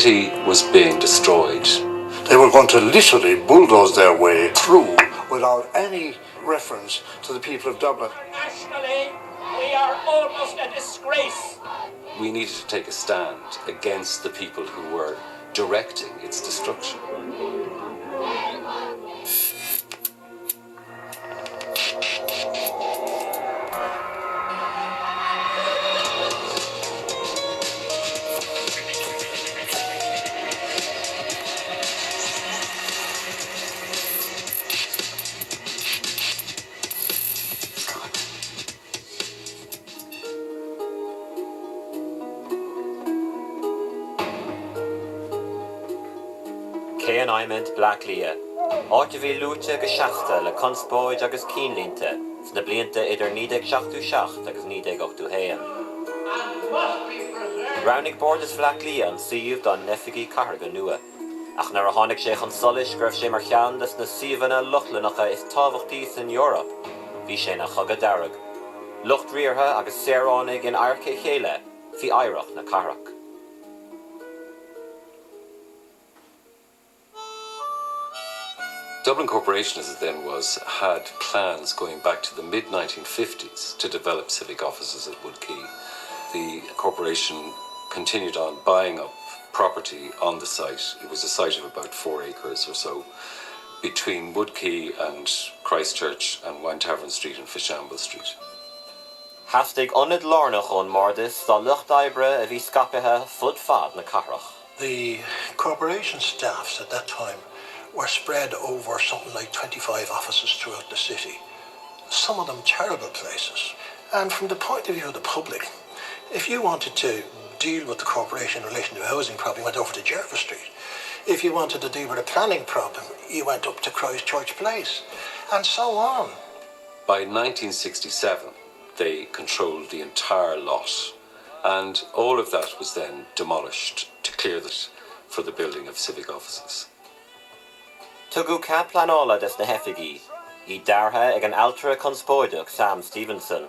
city was being destroyed. They were going to literally bulldoze their way through without any reference to the people of Dublin. Nationally, we are almost a disgrace. We needed to take a stand against the people who were directing its destruction. Cé an aimint Black Lia. Áit a bhí lúte go seachta le conspóid agus cínlínte sna blianta idir 1967 agus 1981. Rounnig bordas Black Lia an siomh don nefigi carga nua. Ach nar a tháinig sé an solis gribh sé mar cheandas na siomhanna luchlanacha is tábhachtí in Europe, bhí sé na chugad darag. Lucht riartha agus séránig in airce chéile, hí airach na carach. Dublin Corporation, as it then was, had plans going back to the mid-1950s to develop civic offices at Wood Quay. The corporation continued on buying up property on the site. It was a site of about 4 acres or so, between Wood Quay and Christchurch and Wine Tavern Street and Fishamble Street. Hastig onid lornach on Mardis, the lucht ibre a bhí scapithe fud fad na carach. The corporation staffs at that time were spread over something like 25 offices throughout the city. Some of them terrible places. And from the point of view of the public, if you wanted to deal with the corporation in relation to a housing problem, you went over to Jervis Street. If you wanted to deal with a planning problem, you went up to Christchurch Place, and so on. By 1967, they controlled the entire lot, and all of that was then demolished to clear it for the building of civic offices. Tugu cap planola des na hefigi, I darha ag an altra conspóideach Sam Stevenson.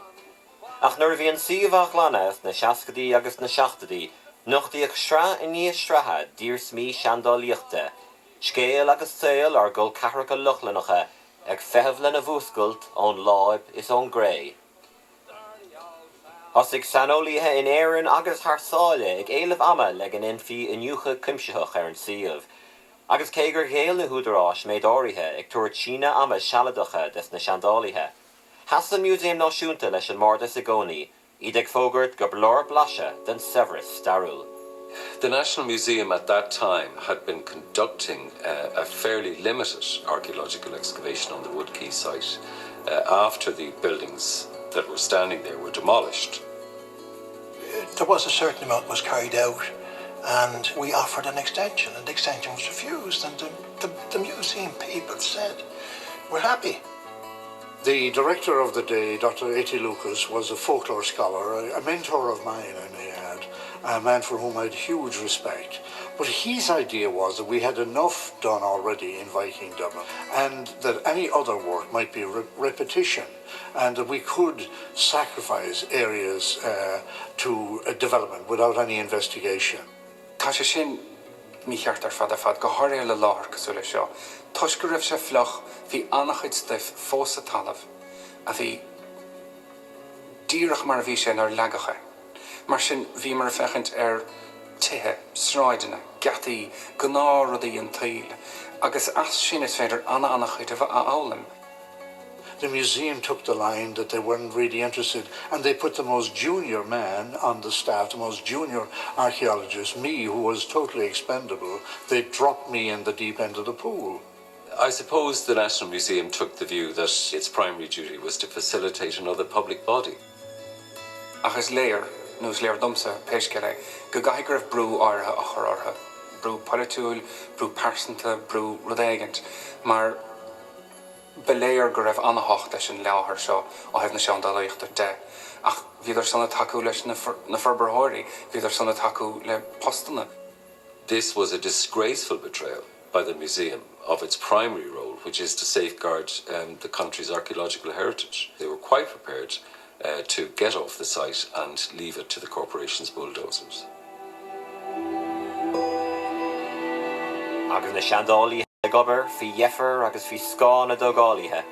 Ach nuair bhí an siomhach lana na seascadaí agus na seachtadaí, nuchtaíoch sra in níos stratha dír smí seandálíochta, scéal agus saoil ar gul carracha luchlanacha ag fehebh le na bhúscailt ón láib is ón gré. Os ag sanolíthe in éireann agus thársáile ag éileh ama le an infi inniucha cimseach ar an siomh. Agus cégur géal na húdarás méid áirithe ag tuair Sína ama sealadacha des na seandálíthe. Has the museum náisiúnta leis an Mardis a gcónaí, iad ag fógart go blár blase den Severus Starúil. The National Museum at that time had been conducting a fairly limited archaeological excavation on the Wood Quay site after the buildings that were standing there were demolished. There was a certain amount was carried out, and we offered an extension, and the extension was refused, and the museum people said, we're happy. The director of the day, Dr. A.T. Lucas, was a folklore scholar, a mentor of mine, I may add, a man for whom I had huge respect. But his idea was that we had enough done already in Viking Dublin, and that any other work might be repetition, and that we could sacrifice areas to development without any investigation. Tá sé sin mícheart ar fad go háir le láthar cosúla seo. Tuis go raibh sé fleach bhí annachchuid staibh fós a talamh a bhí díreach mar bhí sé ar leagacha. Mar sin bhí mar fechint ar tithe, sráideanna, gataí, gnárudaí an tail, agus as sin is féidir annachchuid a bheith a álam. The museum took the line that they weren't really interested, and they put the most junior man on the staff, the most junior archaeologist, me, who was totally expendable. They dropped me in the deep end of the pool. I suppose the National Museum took the view that its primary duty was to facilitate another public body. Agus léir, nus léir domsa, peiscele, go gaigur of brú áirithe a chur ortha. Brú politúil, brú persanta, brú rudaigant, mar beléir go raibh annacht leis an leabhar seo ó hebh na seandálaíochtar de. Ach bhíidir sanna taú leis na forbartháirí, bhíidir sanna taú le postanna. This was a disgraceful betrayal by the museum of its primary role, which is to safeguard the country's archaeological heritage. They were quite prepared to get off the site and leave it to the corporation's bulldozers. Agus na seandálaí a gobar fi Yeffer agus fi Scáin a dogálaithe.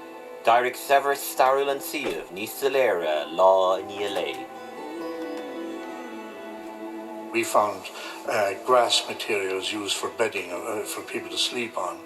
Dairig sever starúil an siomh níos sa léire lá ní lei. We found grass materials used for bedding for people to sleep on,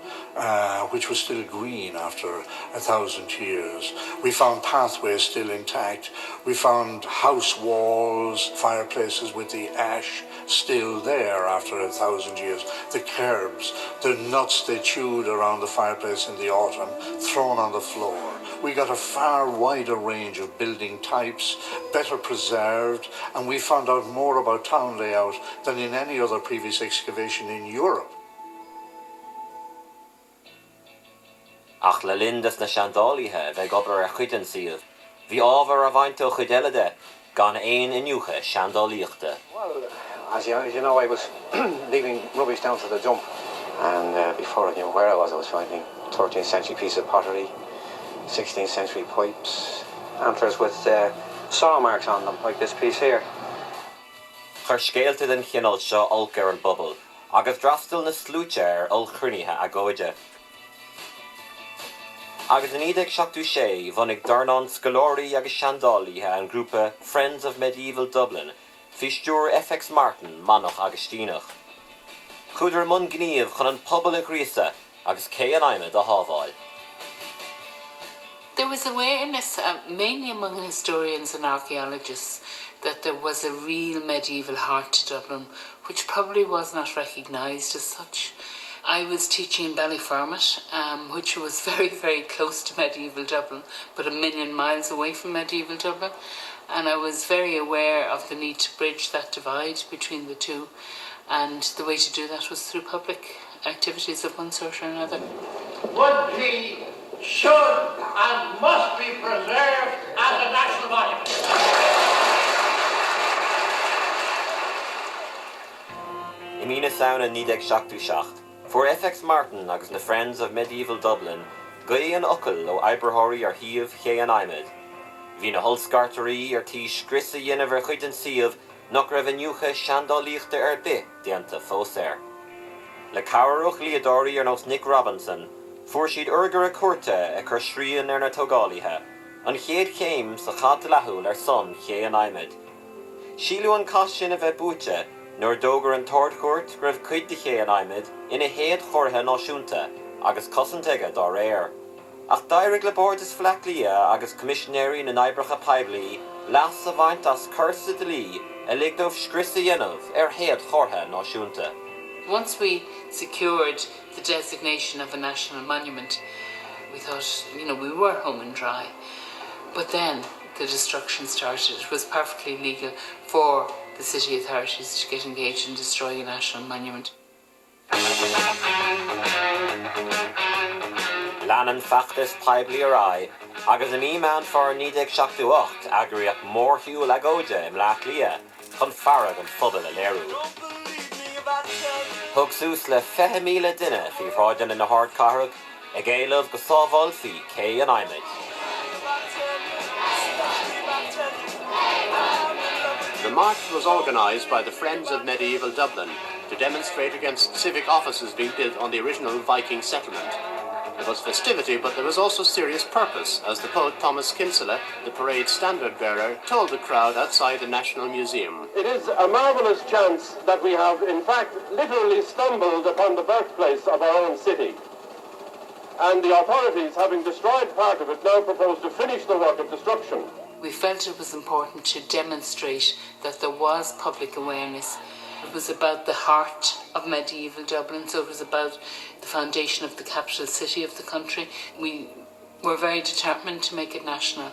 which was still green after 1,000 years. We found pathways still intact. We found house walls, fireplaces with the ash still there after 1,000 years. The curbs, the nuts they chewed around the fireplace in the autumn, thrown on the floor. We got a far wider range of building types, better preserved, and we found out more about town layout than in any other previous excavation in Europe. Ach le lindas na seandálaithe bheith gobar a chuid an siomh. Bhí ábhar a bhaint ó chuid eile de, gan aon inniucha seandálaíochta. Well, as you know, I was leaving rubbish down to the dump, and before I knew where I was finding 13th century piece of pottery, 16th century pipes, antlers with saw marks on them, like this piece here. Chur scéalta den chinál seo olc ar an bubble, agus drastal na slúte ar olchrúnithe a góide. Agus in 1976 bhanig darnán scolóirí agus seandálaithe an grúpa Friends of Medieval Dublin, fi stúr FX Martin, Manach agus Stínach. Chúidir mun gníomh chun an pobal a gríosa agus cé an aimime a hábháil. There was awareness, mainly among historians and archaeologists, that there was a real medieval heart to Dublin, which probably was not recognised as such. I was teaching in Ballyfermot, which was very, very close to medieval Dublin, but 1,000,000 miles away from medieval Dublin. And I was very aware of the need to bridge that divide between the two. And the way to do that was through public activities of one sort or another. Wood Quay should and must be preserved as a national monument. Imína sauna 1977. For FX Martin agus na Friends of Medieval Dublin, gaí an ocail ó Iberthirí ar thiomh ché an aimid. Bhí na hulscartarí ar tí scrisa dhéanamh ar chuid an siomh nach raibh inniucha seandálaíochta ar bith déanta fós air. Le cabharúch líadáirí ar nós Nick Robinson, fuair siad urgar a cuairte a chur srían ar na tógálaithe, an chéad chéim sa chat lethúil ar son ché an aimid. Sílú an cás sin a bheith búte, nuair dógur an tordchúirt raibh cuid de ché an aimid ina héad chortha náisiúnta agus cosantaige dá réir. Ach dairig le bord is fleaclia agus commissionéirí na Naibracha Peibli las a bhaint as cursa de lí a ligdómh scrisa dhéanamh ar héad chortha náisiúnta. Once we secured the designation of a national monument, we thought, we were home and dry. But then the destruction started. It was perfectly legal for the city authorities to get engaged in destroying a national monument. Lannan fachtas Peibli arái, agus an íman for 1978 agriach mór hiúil agóide im leat lia, chun farag an fudal a léirú. Thug sús le 5,000 duine fi hráidean in na hard carrug, ag éileamh go sábháil fi cé an aimid. The march was organised by the Friends of Medieval Dublin to demonstrate against civic offices being built on the original Viking settlement. There was festivity, but there was also serious purpose, as the poet Thomas Kinsella, the parade's standard bearer, told the crowd outside the National Museum. It is a marvellous chance that we have, in fact, literally stumbled upon the birthplace of our own city. And the authorities, having destroyed part of it, now propose to finish the work of destruction. We felt it was important to demonstrate that there was public awareness. It was about the heart of medieval Dublin, so it was about the foundation of the capital city of the country. We were very determined to make it national,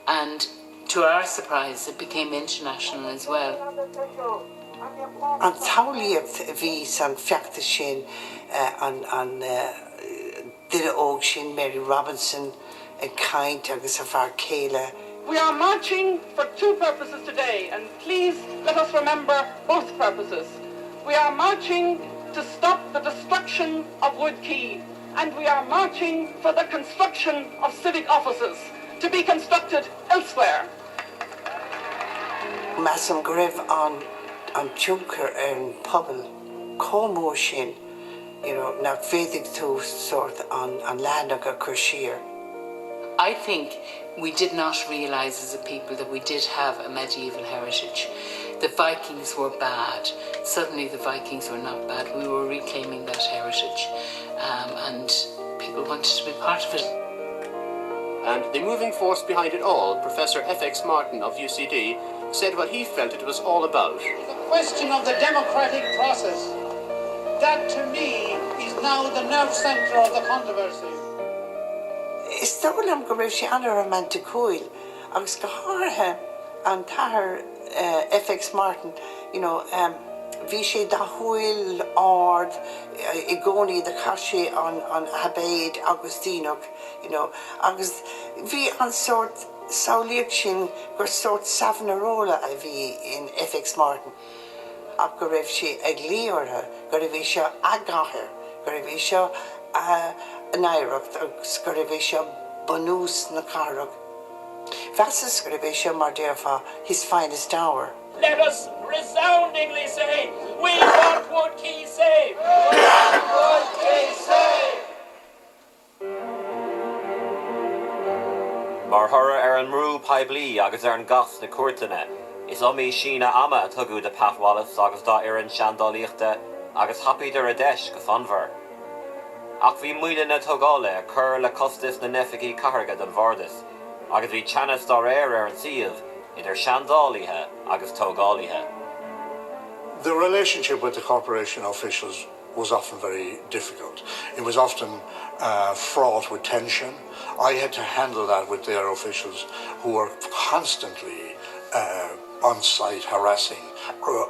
and to our surprise, it became international as well. An tálaíocht bhí san feachta sin an duine óg sin Mary Robinson ag caint agus a bhar céile. We are marching for two purposes today, and please let us remember both purposes. We are marching to stop the destruction of Wood Quay, and we are marching for the construction of civic offices to be constructed elsewhere. Massam go raibh an tiúchar ar an pobal cómór sin nach féidir tú sort an leanach a chur siar. I think we did not realise as a people that we did have a medieval heritage. The Vikings were bad. Suddenly the Vikings were not bad. We were reclaiming that heritage, and people wanted to be part of it. And the moving force behind it all, Professor F.X. Martin of UCD, said what he felt it was all about. The question of the democratic process, that to me is now the nerve centre of the controversy. Is dóil am go raibh sé anar an te cúil, agus go hátha an tathair FX Martin, bhí sé dá húil ard I gcónaí de chaise an Habéid Agustíneach, agus bhí an sort saoíocht sin gur sort Savonarola a bhí in FX Martin. Ach go raibh sé ag líortha, go raibh bhí seo agathair, go raibh bhí seo an éireacht agus go raibh bhí seo banús na carach. Vasas go raibh bhí seo mar déirfá his finest hour. Let us resoundingly say, we want Wood Quay saved! We want Wood Quay saved! Mar thura an mrú peblií agus an gas na cuairteanna, is omí sína ama tugu de Pat Wallace agus dá an seandálaíochta agus hapaidir a deis go fanmhar. Ach bhí muile na tugála chur le costas na neficí carga don bhardas, agus bhí teannas dá an siomh idir seandálaithe agus tógálaithe. The relationship with the corporation officials was often very difficult. It was often fraught with tension. I had to handle that with their officials who were constantly on site harassing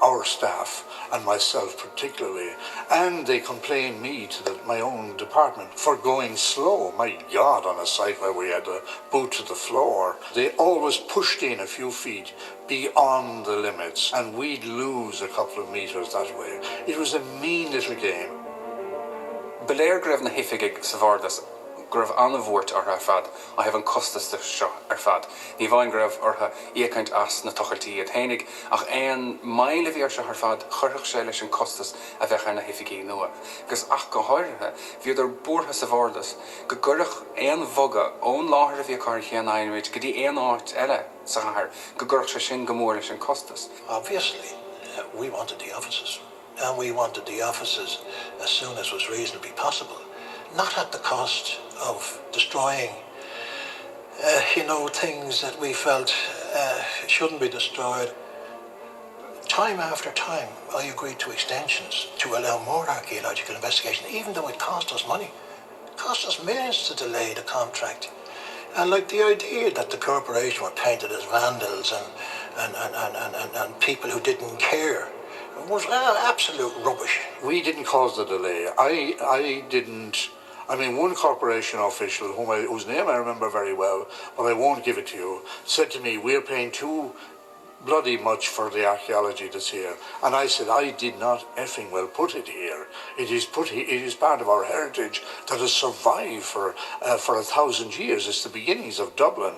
our staff and myself particularly, and they complained me to my own department for going slow. My God, on a site where we had a boot to the floor, they always pushed in a few feet beyond the limits, and we'd lose a couple of meters that way. It was a mean little game. Beléir greibh na hiifigigh sa bhardas, greibh anna bhuairt ar fad, a hebh an costas seo ar fad. Ní bhain greibh ortha íocaint as na tochirtaí a thénig, ach éon maile bhí ar se ar fad chuirteach sé leis an costas a bheith ar na hiifigigh nua. Gus ach go háirithe, bhí idir búrtha sa bhardas, go gcuirteach éon bhoga ón láthir a bhí car chéan aonid, go dtí éon áit eile sa chathair, go gcuirteach sé sin go mór leis an costas. Obviously, we wanted the offices, and we wanted the offices as soon as was reasonably possible. Not at the cost of destroying, things that we felt shouldn't be destroyed. Time after time, I agreed to extensions to allow more archaeological investigation, even though it cost us money. It cost us millions to delay the contract. And like the idea that the corporation were painted as vandals and people who didn't care was absolute rubbish. We didn't cause the delay. I didn't. I mean, one corporation official, whose name I remember very well, but I won't give it to you, said to me, "We're paying too bloody much for the archaeology that's here." And I said, "I did not effing well put it here. It is part of our heritage that has survived for 1,000 years. It's the beginnings of Dublin."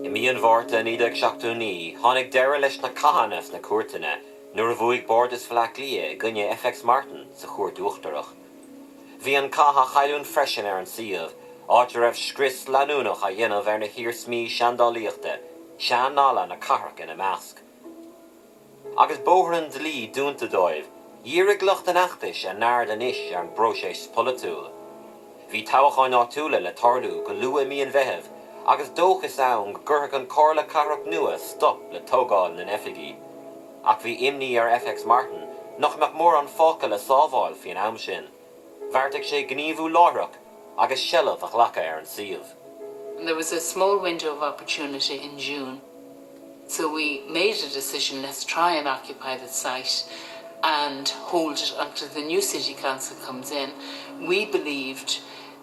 I míon bhórta ní ag seachtú ní, tháinig deire leis na cahanas na cuairteanna, nuair a bhuaigh bordas fleaclia gunne FX Martin sa chuair dúachtarach. Bhí an caha chailún freisin ar an siomh, áidir raibh scris leanúnach a dhéanamh ar na hir smí seandálaíochta, seanála na carach in a measc. Agus bóthrann dlí dúnta dóibh, díreach lucht an achtais a nard an isis ar an broséis polatúil. Bhí tábhacháin áitiúla le tarlú go lua míon bheitheh, agus dóchas ann go gcuirteach an córa carach nua stop le tógáil na nefigií. Ach bhí imní ar FX Martin, nach meach mór an fáca le sábháil fi an am sin. Bharrteach sé gníomhú láithreach, agus seileadh a ghlacha ar an siomh. There was a small window of opportunity in June, so we made a decision, let's try and occupy the site and hold it until the new city council comes in. We believed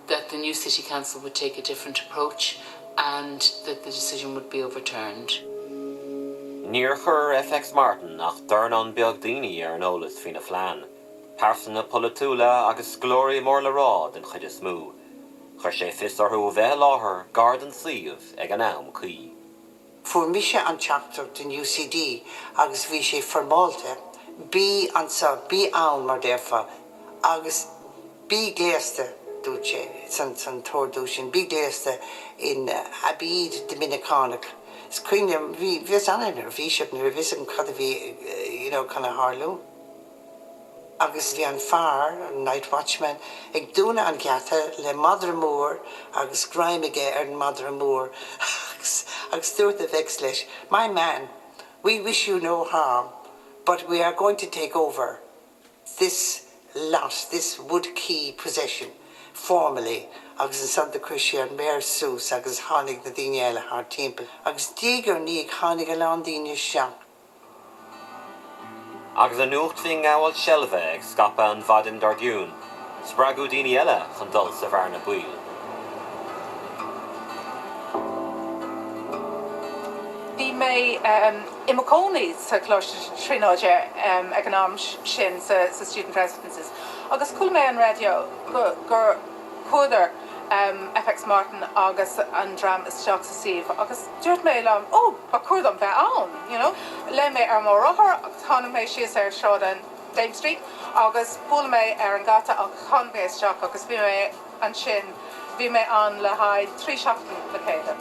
that the new city council would take a different approach and that the decision would be overturned. Níor chur FX Martin ach darnan beag daoine ar an ólas fina phlean. Parsanna polatúla agus glóri mór le rád in chuide smú. Chur sé fistarthú bheith láthair gard an siomh ag an am Quay. Fuair mise an teachtar den UCD agus bhí sé formáilte bí mar défa agus bí gléasta dúte san tórdú sin bí gléasta in Abid Dominicánach. Is cuiine bhís anna bhí sib na bhís an cad bhí kind of Harlú. Agus bhí an fear, an night watchman, ag dúna an gceata le Madra Mór agus graimige an Madra Mór agus dúirt a bheith leis. My man, we wish you no harm, but we are going to take over this lot, this Wood Quay possession, formally. Agus in Santa Crucia an Mayor Sous agus hánig na daoine eile haar timpeall. Agus dígur ní hánig a lán daoine seach. Agus an nuacht fi ngáil seilbhe ag scapa an bhadim dardiún, spragú daoine eile chun dul sa bhar na buil. Bhí mé i Macónaí sa cloistear trínáide ag an am sin sa student residences. Agus cúil mé an radio gur chuidir FX Martin agus an dram isteach sa Síomh agus dúirt mé lem, ba chuirdm bheith ann, le mé ar mór rothar agus tháinig mé sios ar seo an Dame Street agus bula mé ar an gata ach chun mé isteach agus bhí mé an sin, bhí mé an le haid 3 seachtain le chéile.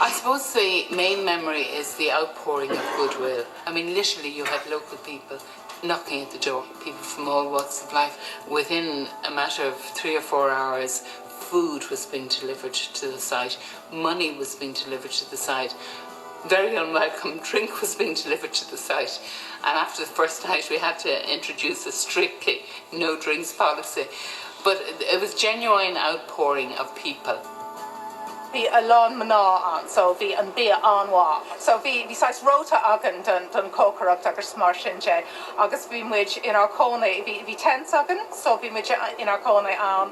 I suppose the main memory is the outpouring of goodwill. I mean, literally you had local people knocking at the door, people from all walks of life. Within a matter of 3 or 4 hours, food was being delivered to the site, money was being delivered to the site, very unwelcome drink was being delivered to the site. And after the first night, we had to introduce a strictly no drinks policy. But it was genuine outpouring of people. Bhí a lán maná an, so bhí an bí anhá. So bhí sais róta agan don cócaracht agus mar sin sé. Agus bhí muid in our cónaí, bhí tents agan, so bhí muid in our cónaí an.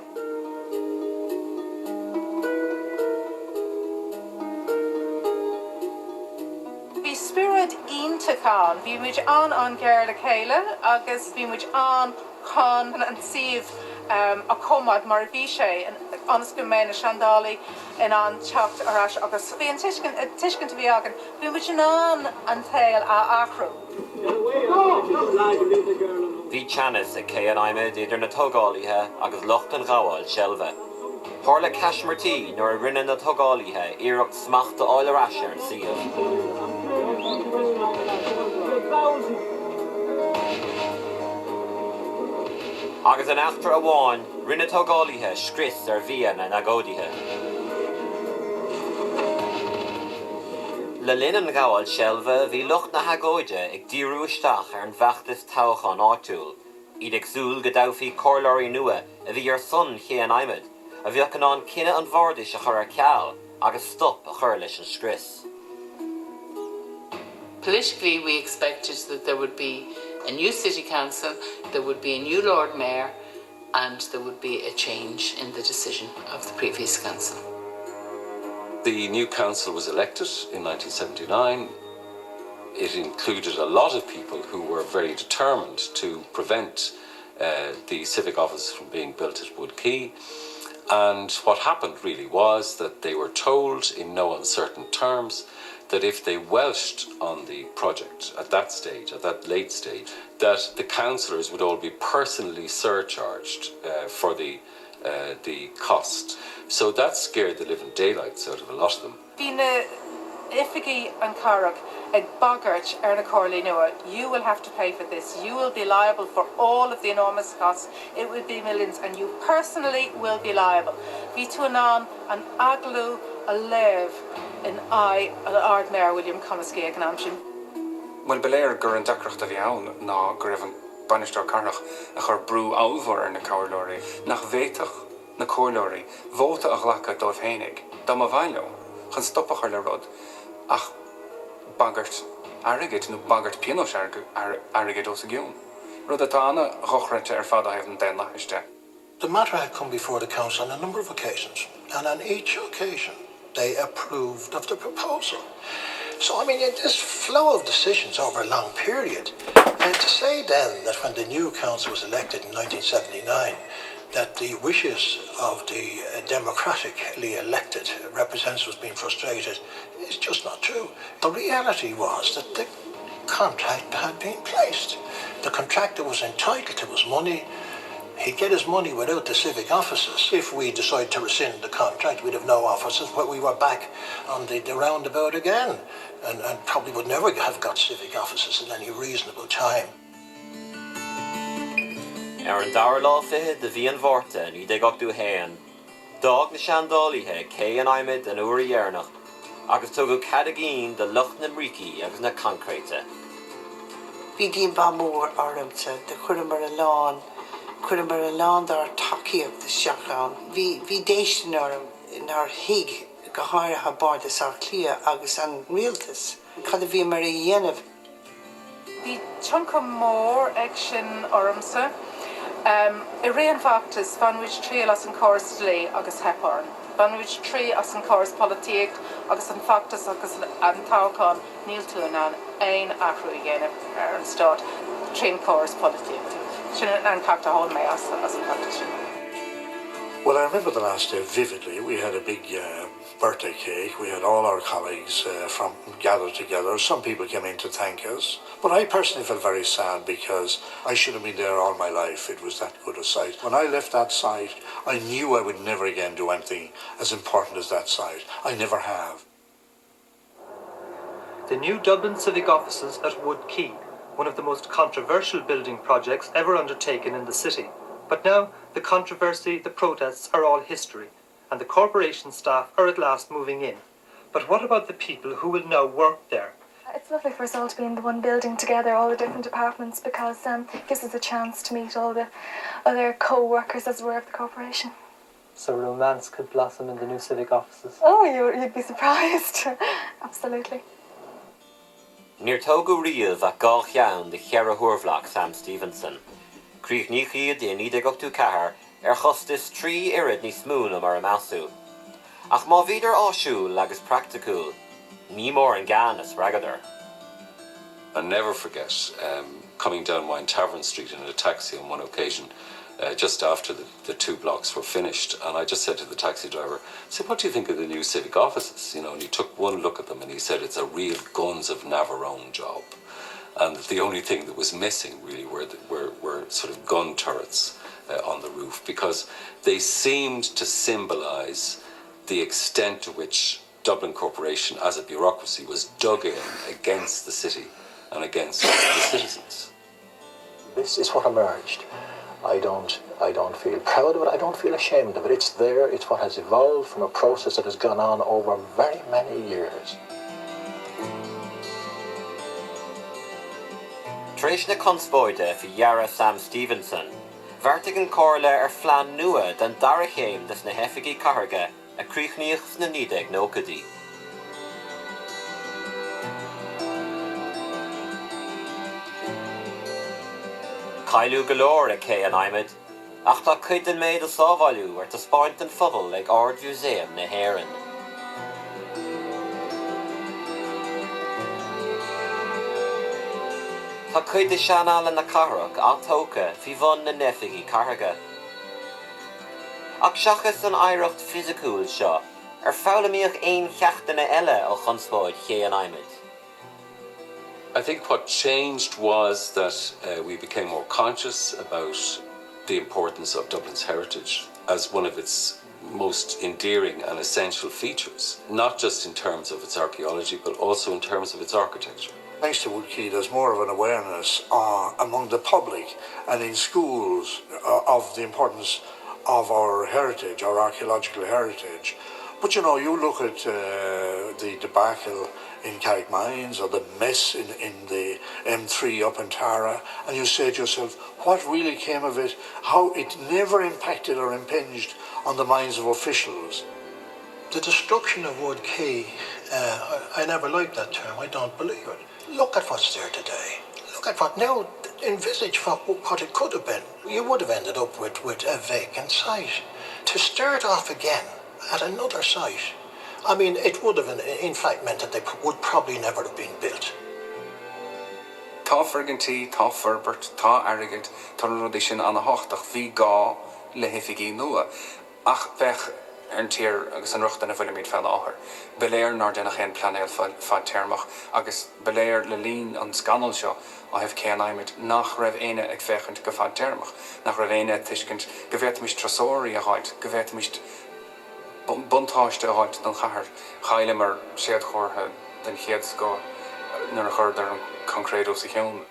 Bhí spirit iontaán, bhí muid an ggéir le chéile, agus bhí muid an chun an Síomh a comad mar bhí sé anas go mé na seandálaí in an teacht arás agus bhí an tuiscint bhí agan, bhí muid an tail a achrú. Bhí teannas ag cé an aimime idir na togálaithe agus lucht an ghabháil seilbhe. Tharla ceismartí nuair a rinne na togálaithe iirecht smacht áil arás ar an Síomh. Agus an after a bháin, rinne togálaithe scris ar bhíon na agódaithe. Le linn an ghabháil seilbhe, bhí lucht na hagóide ag díriú isteach ar an bheachtas toghchan áitiúil. Iad ag súil go dtabhfaí cóileáirí nua a bhí ar son ché an aimime, a bhí an an cinenne an bhardais a chur ar ceall agus stop a chur leis an scris. Politically, we expected that there would be a new city council, there would be a new Lord Mayor, and there would be a change in the decision of the previous council. The new council was elected in 1979. It included a lot of people who were very determined to prevent the civic office from being built at Wood Quay. And what happened really was that they were told in no uncertain terms that if they welched on the project at that stage, at that late stage, that the councillors would all be personally surcharged for the cost. So that scared the living daylights out of a lot of them. Ifigi and Carrick ag boggart ar na Corley nua, you will have to pay for this. You will be liable for all of the enormous costs. It will be millions, and you personally will be liable. Bhí tú an aglu a lev in an Ard Mayor William Comisky ag an amsin. Well, beléir gur an dacracht a bhí ann ná gur raibh an banistar Carnach a chur brú ábhar ar na cóirlóirí. Nach bhéiteach na cóirlóirí, bhóta a ghlacha dóibh hénig, dá má bhailó, chun stoppach ar le rud. Ach, bagart airigid nó bagart pianos airigid os a giún. Rud atá anna gochrente ar fada hefn den laiste. The matter had come before the council on a number of occasions, and on each occasion they approved of the proposal. So, I mean, this flow of decisions over a long period, and to say then that when the new council was elected in 1979, that the wishes of the democratically elected representatives was being frustrated is just not true. The reality was that contract had been placed. The contractor was entitled to his money. He'd get his money without the civic offices. If we decide to rescind the contract, we'd have no offices, but we were back on the roundabout again, and probably would never have got civic offices in any reasonable time. An dair lá fiche de bhí an bhórta ní de gach dú héan. Dag na seandálaithe Quay an Imid an uair dhearnach, agus tugadh cadagín de lucht na mrící agus na concréite. Bhí dín ba mór ormsa de chuirimar a lán dar takeíocht de seachán. Bhí déistin orm nar hiig go háirithe bardas ar clia agus an rialtas. Cad a bhí mar a dhéanamh. Bhí tionca mór ag sin ormsa. I réon factas fan which tríal as an córas lé agus hepáin. Fan which trí as an córas politíocht agus an factas agus an tácán níl tú an ein ahrú I dhéanamh ar an stát trín córas politíocht. Sin an capta hall mé as an factas sin. Well, I remember the last day vividly. We had a big birthday cake. We had all our colleagues from gathered together. Some people came in to thank us. But I personally felt very sad because I should have been there all my life. It was that good a site. When I left that site, I knew I would never again do anything as important as that site. I never have. The new Dublin Civic Offices at Wood Quay, one of the most controversial building projects ever undertaken in the city. But now, the controversy, the protests are all history, and the corporation staff are at last moving in. But what about the people who will now work there? It's lovely for us all to be in the one building together, all the different departments, because it gives us a chance to meet all the other co-workers, as it were, of the corporation. So romance could blossom in the new civic offices? Oh, you'd be surprised. Absolutely. Níor tógadh riamh a gá cheann de chearra thuirmhleach Sam Stevenson. Críoch ní chiad de ní de gach tú cethar chustas trí irid ní smúna mar a measú. Ach má bhíidir áisiúil agus practicúil, ní mór an gan as ragadar. I'll never forget coming down Wine Tavern Street in a taxi on one occasion, just after the 2 blocks were finished, and I just said to the taxi driver, I said, what do you think of the new civic offices? You know, and he took one look at them and he said it's a real guns of Navarone job. And the only thing that was missing really were sort of gun turrets on the roof, because they seemed to symbolise the extent to which Dublin Corporation as a bureaucracy was dug in against the city and against the citizens. This is what emerged. I don't feel proud of it, I don't feel ashamed of it. It's there, it's what has evolved from a process that has gone on over very many years. Tréis na conspóide fi Yara Sam Stevenson, bharrtaigh an cóirle phlean nua den dara chéim des na heifigí catharga a críochnaíocht na nídeag nócadí. Cailú galore a Quay an Imid, ach tá cuid an méid a sábhailú ar tá spáint an phobal ag Ard Museum na Héireann. Tá cuid a seanál na carach átóca fi bhun na neifigí catharga. Ach seachas an aireacht fisiciúil seo, fálamíoch ein cheachtainna eile ó chunspóid Quay an Imid. I think what changed was that we became more conscious about the importance of Dublin's heritage as one of its most endearing and essential features, not just in terms of its archaeology, but also in terms of its architecture. Thanks to Wood Quay, there's more of an awareness among the public and in schools of the importance of our heritage, our archaeological heritage. But you know, you look at the debacle in Carrick Mines or the mess in the M3 up in Tara, and you say to yourself, what really came of it? How it never impacted or impinged on the minds of officials. The destruction of Wood Quay, I never liked that term, I don't believe it. Look at what's there today. Look at what now, envisage what it could have been. You would have ended up with a vacant site. To start off again at another site, I mean, it would have in fact meant that they would probably never have been built. Tá fergantí, tá ferbert, tá airgid, tá rudí sin an hochtach bhí gá le hifiigí nua. Ach bheith an tír agus an rucht an bhfuil míid fel áthir. Beléir nar denna chéan planéil fad termach agus beléir le lín an scanal seo a hef céan aimid nach raibh éine ag fechant go fad termach, nach raibh éine tuiscint go bhfuit mis trasóirí a háid, go bhfuit mis buntáiste a háid don chahar chaile mar siad chórtha den chéad go nar a chuir ar an concréadú sa cheann.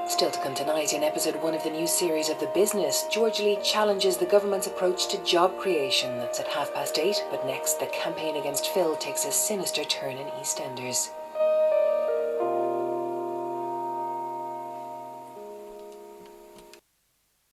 Still to come tonight in episode 1 of the new series of The Business, George Lee challenges the government's approach to job creation. That's at 8:30, but next the campaign against Phil takes a sinister turn in EastEnders.